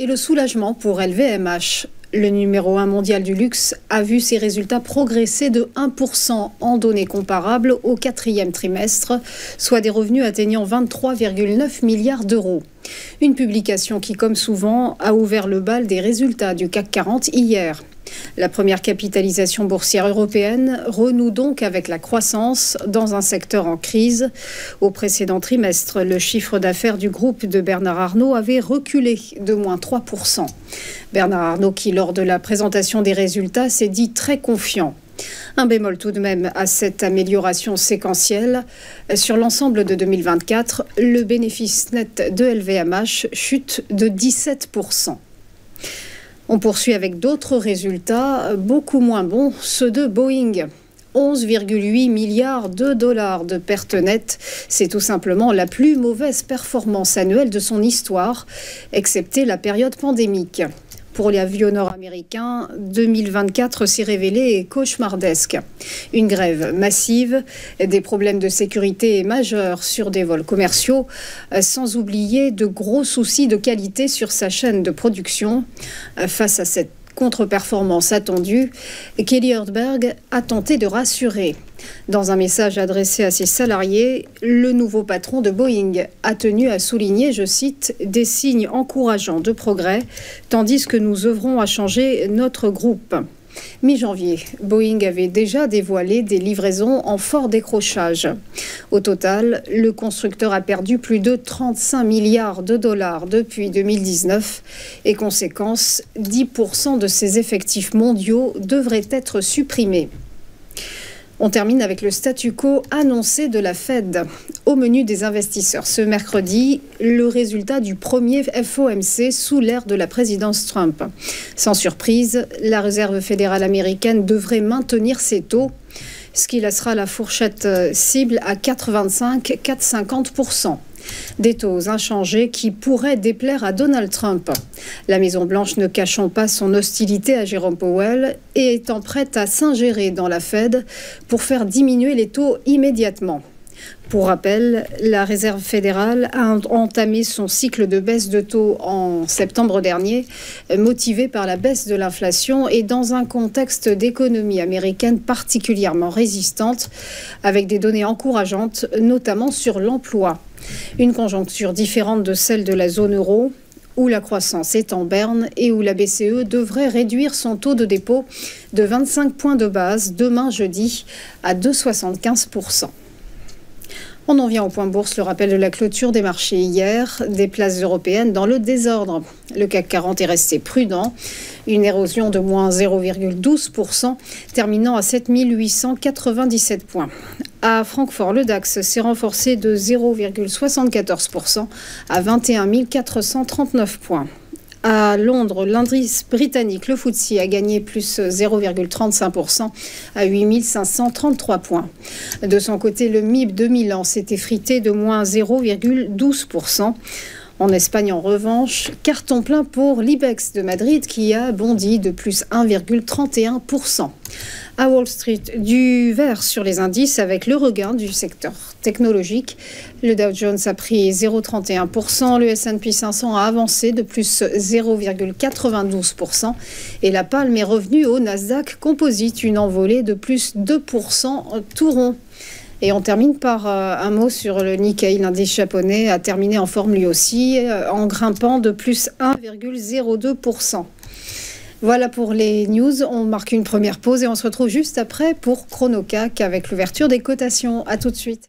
et le soulagement pour LVMH. Le numéro 1 mondial du luxe a vu ses résultats progresser de 1% en données comparables au quatrième trimestre, soit des revenus atteignant 23,9 milliards d'euros. Une publication qui, comme souvent, a ouvert le bal des résultats du CAC 40 hier. La première capitalisation boursière européenne renoue donc avec la croissance dans un secteur en crise. Au précédent trimestre, le chiffre d'affaires du groupe de Bernard Arnault avait reculé de moins 3%. Bernard Arnault qui, lors de la présentation des résultats, s'est dit très confiant. Un bémol tout de même à cette amélioration séquentielle. Sur l'ensemble de 2024, le bénéfice net de LVMH chute de 17%. On poursuit avec d'autres résultats beaucoup moins bons, ceux de Boeing. 11,8 milliards de dollars de pertes nettes. C'est tout simplement la plus mauvaise performance annuelle de son histoire, excepté la période pandémique. Pour l'avionneur américain, 2024 s'est révélé cauchemardesque. Une grève massive, des problèmes de sécurité majeurs sur des vols commerciaux, sans oublier de gros soucis de qualité sur sa chaîne de production. Face à cette contre-performance attendue, Kelly Herzberg a tenté de rassurer. Dans un message adressé à ses salariés, le nouveau patron de Boeing a tenu à souligner, je cite, « des signes encourageants de progrès, tandis que nous œuvrons à changer notre groupe ». Mi-janvier, Boeing avait déjà dévoilé des livraisons en fort décrochage. Au total, le constructeur a perdu plus de 35 milliards de dollars depuis 2019 et conséquence, 10% de ses effectifs mondiaux devraient être supprimés. On termine avec le statu quo annoncé de la Fed. Au menu des investisseurs ce mercredi, le résultat du premier FOMC sous l'ère de la présidence Trump. Sans surprise, la Réserve fédérale américaine devrait maintenir ses taux, ce qui laissera la fourchette cible à 4,25-4,50%. Des taux inchangés qui pourraient déplaire à Donald Trump. La Maison-Blanche ne cachant pas son hostilité à Jérôme Powell et étant prête à s'ingérer dans la Fed pour faire diminuer les taux immédiatement. Pour rappel, la Réserve fédérale a entamé son cycle de baisse de taux en septembre dernier, motivé par la baisse de l'inflation et dans un contexte d'économie américaine particulièrement résistante, avec des données encourageantes, notamment sur l'emploi. Une conjoncture différente de celle de la zone euro, où la croissance est en berne et où la BCE devrait réduire son taux de dépôt de 25 points de base demain jeudi à 2,75%. On en vient au point bourse, le rappel de la clôture des marchés hier, des places européennes dans le désordre. Le CAC 40 est resté prudent, une érosion de moins 0,12%, terminant à 7 897 points. À Francfort, le DAX s'est renforcé de 0,74% à 21 439 points. À Londres, l'indice britannique, le FTSE, a gagné plus 0,35% à 8 533 points. De son côté, le MIB de Milan s'est effrité de moins 0,12%. En Espagne, en revanche, carton plein pour l'IBEX de Madrid qui a bondi de plus 1,31%. À Wall Street, du vert sur les indices avec le regain du secteur technologique. Le Dow Jones a pris 0,31%, le S&P 500 a avancé de plus 0,92% et la palme est revenue au Nasdaq Composite, une envolée de plus 2% tout rond. Et on termine par un mot sur le Nikkei, l'indice japonais a terminé en forme lui aussi, en grimpant de plus 1,02%. Voilà pour les news, on marque une première pause et on se retrouve juste après pour Chrono CAC avec l'ouverture des cotations. À tout de suite.